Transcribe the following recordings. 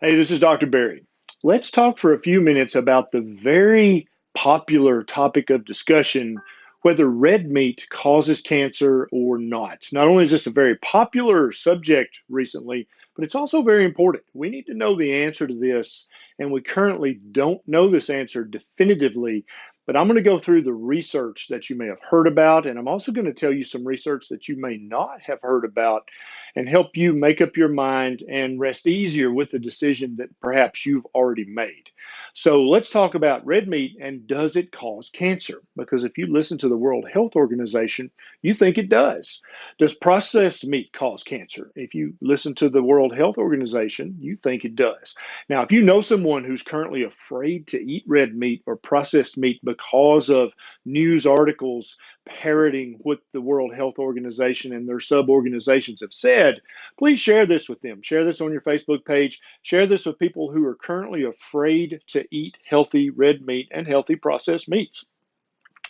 Hey, this is DrBerry. Let's talk for a few minutes about the very popular topic of discussion whether red meat causes cancer or not. Not only is this a very popular subject recently, but it's also very important. We need to know the answer to this, and we currently don't know this answer definitively. But I'm going to go through the research that you may have heard about, and I'm also going to tell you some research that you may not have heard about and help you make up your mind and rest easier with the decision that perhaps you've already made. So let's talk about red meat and does it cause cancer? Because if you listen to the World Health Organization, you think it does. Does processed meat cause cancer? If you listen to the World Health Organization, you think it does. Now, if you know someone who's currently afraid to eat red meat or processed meat because of news articles parroting what the World Health Organization and their sub organizations have said, please share this with them. Share this on your Facebook page. Share this with people who are currently afraid to eat healthy red meat and healthy processed meats.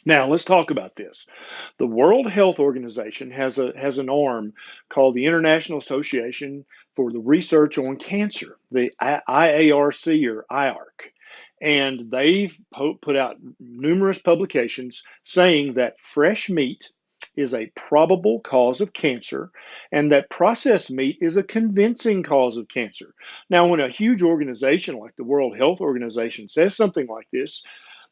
Now, let's talk about this. The World Health Organization has an arm called the International Association for the Research on Cancer, the I.A.R.C or I.A.R.C. And they've put out numerous publications saying that fresh meat is a probable cause of cancer and that processed meat is a convincing cause of cancer. Now, when a huge organization like the World Health Organization says something like this,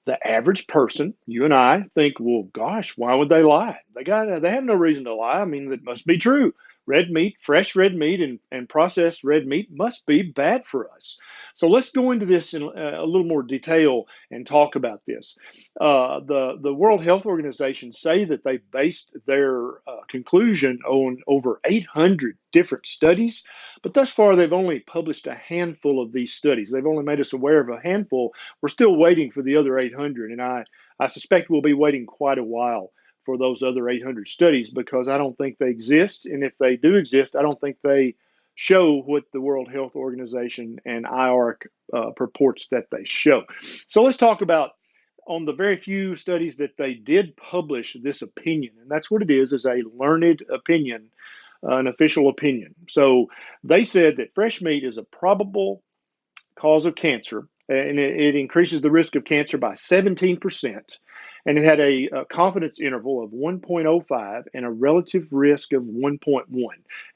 the average person, you and I, think, well, gosh, why would they lie? They have no reason to lie. I mean, it must be true. Red meat, fresh red meat, and processed red meat must be bad for us. So let's go into this in a little more detail and talk about this. The World Health Organization say that they based their conclusion on over 800 different studies, but thus far they've only published a handful of these studies. They've only made us aware of a handful. We're still waiting for the other 800, and I suspect we'll be waiting quite a while for those other 800 studies because I don't think they exist. And if they do exist, I don't think they show what the World Health Organization and I.A.R.C. Purports that they show. So let's talk about on the very few studies that they did publish this opinion, and that's what it is a learned opinion, an official opinion. So they said that fresh meat is a probable cause of cancer, and it increases the risk of cancer by 17%. And it had a confidence interval of 1.05 and a relative risk of 1.1.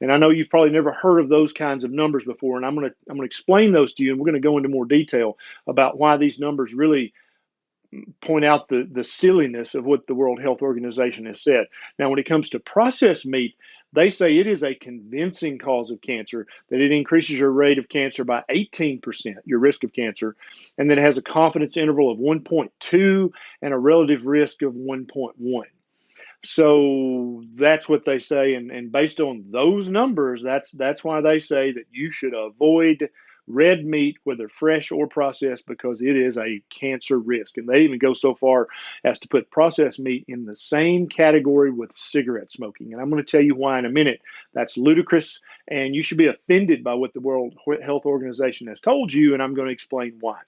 And I know you've probably never heard of those kinds of numbers before, and I'm going to explain those to you, and we're going to go into more detail about why these numbers really point out the silliness of what the World Health Organization has said. Now, when it comes to processed meat, they say it is a convincing cause of cancer, that it increases your rate of cancer by 18%, your risk of cancer, and that it has a confidence interval of 1.2 and a relative risk of 1.1. So that's what they say, and based on those numbers, that's why they say that you should avoid red meat, whether fresh or processed, because it is a cancer risk. And they even go so far as to put processed meat in the same category with cigarette smoking. And I'm going to tell you why in a minute. That's ludicrous, and you should be offended by what the World Health Organization has told you, and I'm going to explain why.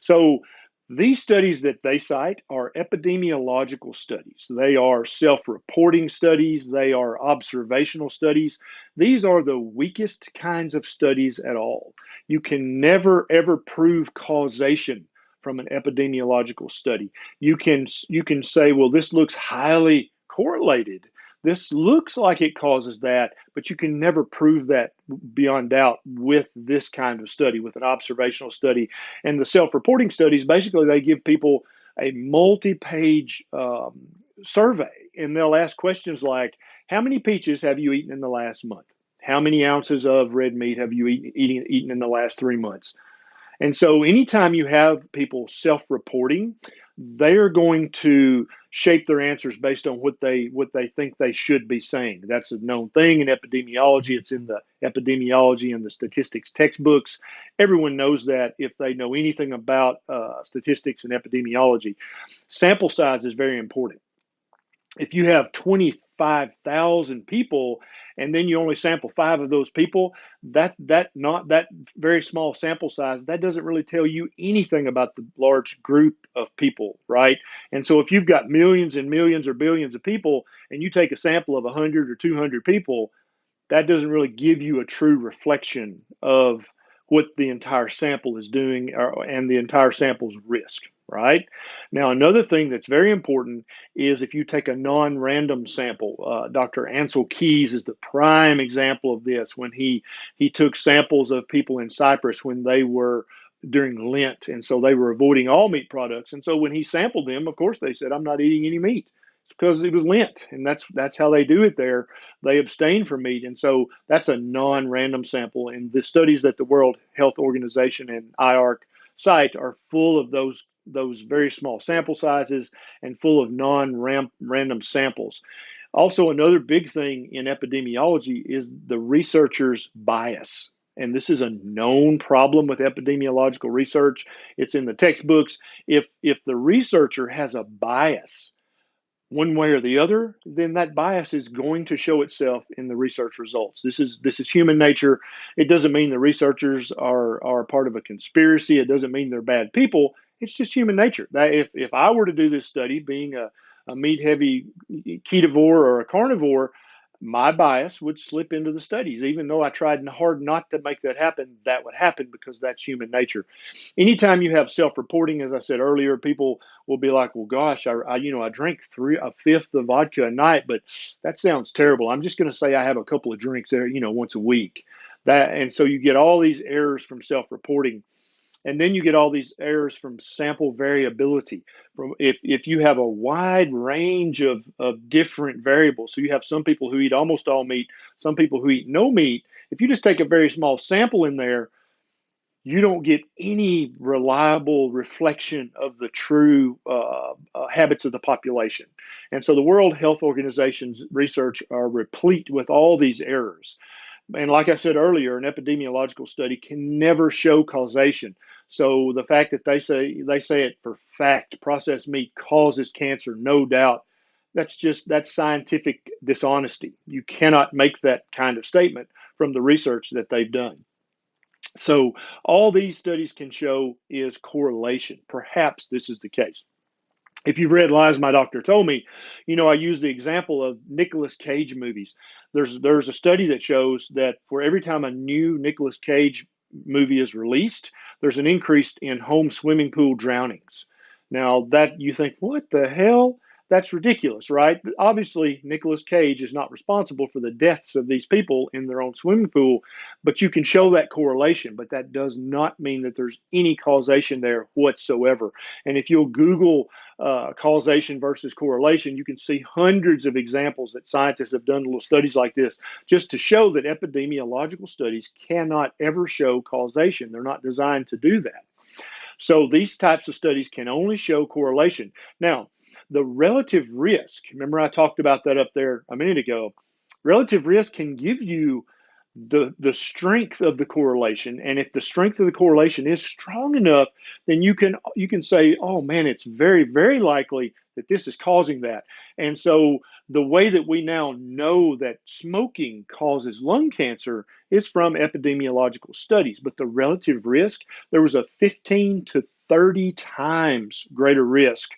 So these studies that they cite are epidemiological studies. They are self-reporting studies. They are observational studies. These are the weakest kinds of studies at all. You can never, ever prove causation from an epidemiological study. You can say, well, this looks highly correlated. This looks like it causes that, but you can never prove that beyond doubt with this kind of study, with an observational study. And the self-reporting studies, basically, they give people a multi-page survey, and they'll ask questions like, how many peaches have you eaten in the last month? How many ounces of red meat have you eaten in the last 3 months? And so anytime you have people self-reporting, they're going to shape their answers based on what they think they should be saying. That's a known thing in epidemiology. It's in the epidemiology and the statistics textbooks. Everyone knows that if they know anything about statistics and epidemiology. Sample size is very important. If you have 25,000 people and then you only sample 5 of those people, that very small sample size, that doesn't really tell you anything about the large group of people, right? And so if you've got millions and millions or billions of people and you take a sample of 100 or 200 people, that doesn't really give you a true reflection of what the entire sample is doing and the entire sample's risk, right? Now, another thing that's very important is if you take a non-random sample. Dr. Ansel Keys is the prime example of this when he took samples of people in Cyprus when they were during Lent, and so they were avoiding all meat products. And so when he sampled them, of course, they said, "I'm not eating any meat." It's because it was Lent, and that's how they do it there. They abstain from meat, and so that's a non-random sample. And the studies that the World Health Organization and I.A.R.C cite are full of those very small sample sizes and full of non-random samples. Also, another big thing in epidemiology is the researcher's bias. And this is a known problem with epidemiological research. It's in the textbooks. If the researcher has a bias, one way or the other, then that bias is going to show itself in the research results. This is human nature. It doesn't mean the researchers are part of a conspiracy. It doesn't mean they're bad people. It's just human nature. That if I were to do this study, being a meat heavy ketovore or a carnivore, my bias would slip into the studies. Even though I tried hard not to make that happen, that would happen because that's human nature. Anytime you have self-reporting, as I said earlier, people will be like, "Well, gosh, I drink a fifth of vodka a night, but that sounds terrible. I'm just going to say I have a couple of drinks there, once a week." And so you get all these errors from self-reporting. And then you get all these errors from sample variability. From if you have a wide range of different variables, so you have some people who eat almost all meat, some people who eat no meat. If you just take a very small sample in there, you don't get any reliable reflection of the true habits of the population. And so the World Health Organization's research are replete with all these errors. And like I said earlier, an epidemiological study can never show causation. So the fact that they say it for fact, processed meat causes cancer, no doubt, that's scientific dishonesty. You cannot make that kind of statement from the research that they've done. So all these studies can show is correlation. Perhaps this is the case. If you've read Lies My Doctor Told Me, I use the example of Nicolas Cage movies. There's a study that shows that for every time a new Nicolas Cage movie is released, there's an increase in home swimming pool drownings. Now that you think, what the hell? That's ridiculous, right? Obviously, Nicolas Cage is not responsible for the deaths of these people in their own swimming pool, but you can show that correlation. But that does not mean that there's any causation there whatsoever. And if you'll Google causation versus correlation, you can see hundreds of examples that scientists have done little studies like this just to show that epidemiological studies cannot ever show causation. They're not designed to do that. So these types of studies can only show correlation. Now, the relative risk, remember I talked about that up there a minute ago, relative risk can give you the strength of the correlation, and if the strength of the correlation is strong enough, then you can say, oh man, it's very, very likely that this is causing that. And so the way that we now know that smoking causes lung cancer is from epidemiological studies. But the relative risk, there was a 15 to 30 times greater risk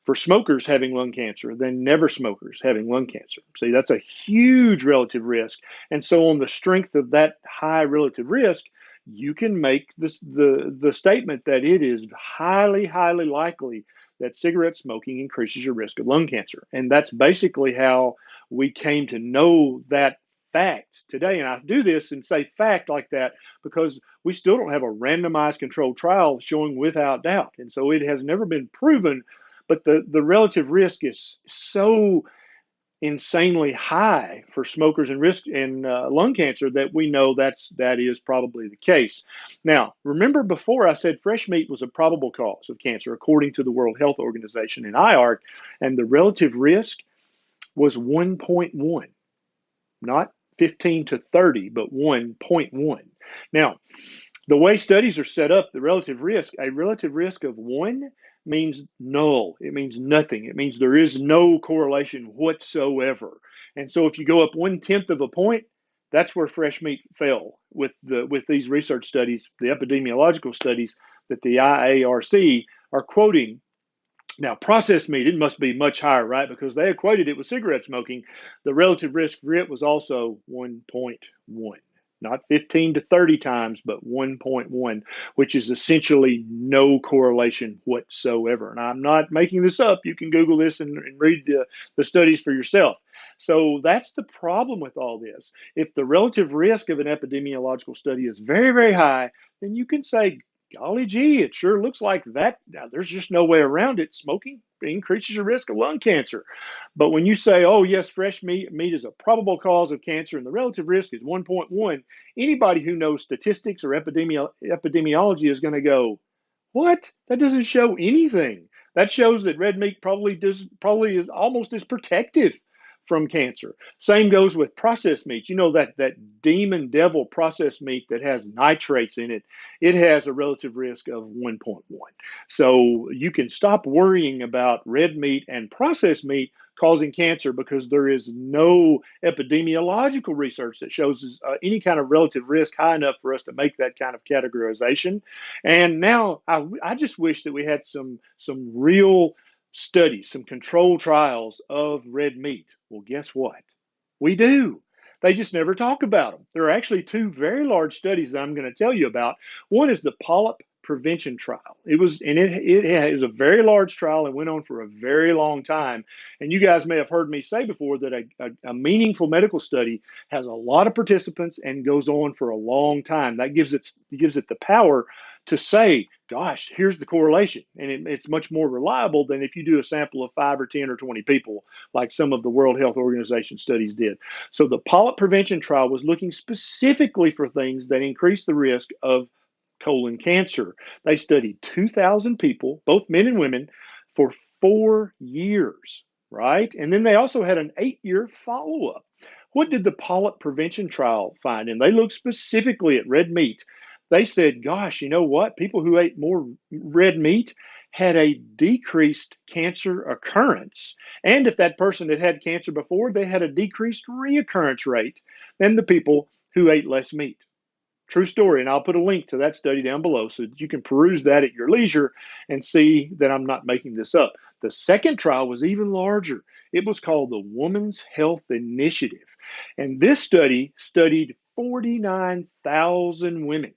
for smokers having lung cancer than never smokers having lung cancer. See, that's a huge relative risk. And so on the strength of that high relative risk, you can make the statement that it is highly, highly likely that cigarette smoking increases your risk of lung cancer. And that's basically how we came to know that fact today. And I do this and say fact like that because we still don't have a randomized controlled trial showing without doubt. And so it has never been proven, but the relative risk is so insanely high for smokers and risk in lung cancer that we know that is probably the case. Now, remember before I said fresh meat was a probable cause of cancer according to the World Health Organization and I.A.R.C, and the relative risk was 1.1, not 15 to 30, but 1.1. Now, the way studies are set up, a relative risk of 1 means null. It means nothing. It means there is no correlation whatsoever. And so if you go up 1/10 of a point, that's where fresh meat fell with these research studies, the epidemiological studies that the I.A.R.C are quoting. Now, processed meat, it must be much higher, right? Because they equated it with cigarette smoking. The relative risk for it was also 1.1. not 15 to 30 times, but 1.1, which is essentially no correlation whatsoever. And I'm not making this up. You can Google this and read the studies for yourself. So that's the problem with all this. If the relative risk of an epidemiological study is very, very high, then you can say, golly gee, it sure looks like that. Now, there's just no way around it. Smoking increases your risk of lung cancer. But when you say, oh, yes, fresh meat is a probable cause of cancer and the relative risk is 1.1, anybody who knows statistics or epidemiology is going to go, what? That doesn't show anything. That shows that red meat probably is almost as protective from cancer. Same goes with processed meats. You know that demon devil processed meat that has nitrates in it. It has a relative risk of 1.1. So you can stop worrying about red meat and processed meat causing cancer because there is no epidemiological research that shows any kind of relative risk high enough for us to make that kind of categorization. And now I just wish that we had some real studies, some controlled trials of red meat. Well, guess what? We do. They just never talk about them. There are actually two very large studies that I'm going to tell you about. One is the polyp prevention trial. It is a very large trial and went on for a very long time. And you guys may have heard me say before that a meaningful medical study has a lot of participants and goes on for a long time. That gives it the power to say, gosh, here's the correlation. And it's much more reliable than if you do a sample of 5 or 10 or 20 people, like some of the World Health Organization studies did. So the polyp prevention trial was looking specifically for things that increase the risk of colon cancer. They studied 2,000 people, both men and women, for 4 years, right? And then they also had an 8-year follow-up. What did the polyp prevention trial find? And they looked specifically at red meat. They said, gosh, you know what? People who ate more red meat had a decreased cancer occurrence. And if that person had had cancer before, they had a decreased reoccurrence rate than the people who ate less meat. True story. And I'll put a link to that study down below so that you can peruse that at your leisure and see that I'm not making this up. The second trial was even larger. It was called the Women's Health Initiative. And this study studied 49,000 women,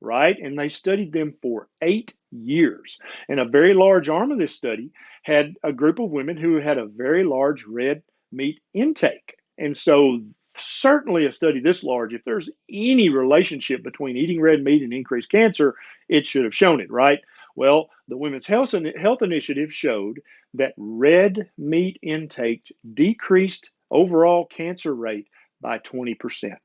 right? And they studied them for 8 years. And a very large arm of this study had a group of women who had a very large red meat intake. And so certainly a study this large, if there's any relationship between eating red meat and increased cancer, it should have shown it, right? Well, the Women's Health Initiative showed that red meat intake decreased overall cancer rate by 20%.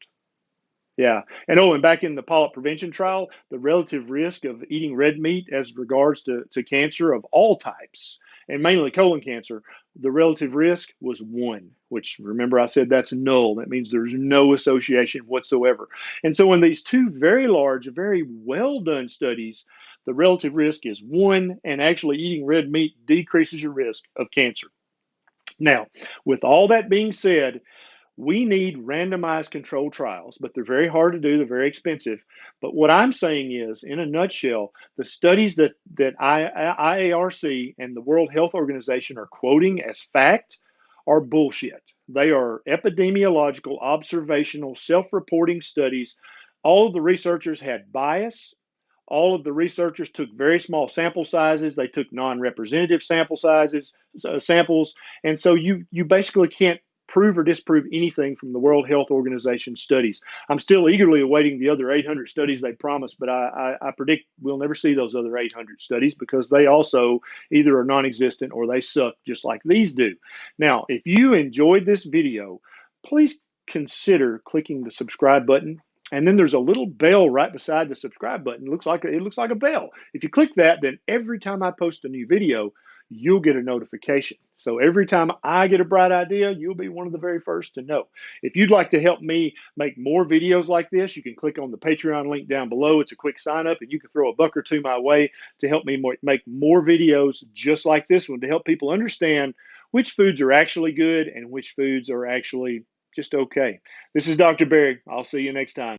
Yeah. And back in the polyp prevention trial, the relative risk of eating red meat as regards to cancer of all types, and mainly colon cancer, the relative risk was 1, which remember I said that's null. That means there's no association whatsoever. And so in these two very large, very well done studies, the relative risk is 1, and actually eating red meat decreases your risk of cancer. Now, with all that being said, we need randomized controlled trials, but they're very hard to do. They're very expensive. But what I'm saying is, in a nutshell, the studies that I.A.R.C and the World Health Organization are quoting as fact are bullshit. They are epidemiological, observational, self-reporting studies. All of the researchers had bias. All of the researchers took very small sample sizes. They took non-representative samples, and so you basically can't prove or disprove anything from the World Health Organization studies. I'm still eagerly awaiting the other 800 studies they promised, but I predict we'll never see those other 800 studies because they also either are non-existent or they suck just like these do. Now, if you enjoyed this video, please consider clicking the subscribe button. And then there's a little bell right beside the subscribe button. It looks like a bell. If you click that, then every time I post a new video, you'll get a notification. So every time I get a bright idea, you'll be one of the very first to know. If you'd like to help me make more videos like this, you can click on the Patreon link down below. It's a quick sign up, and you can throw a buck or two my way to help me make more videos just like this one to help people understand which foods are actually good and which foods are actually just okay. This is Dr. Berry. I'll see you next time.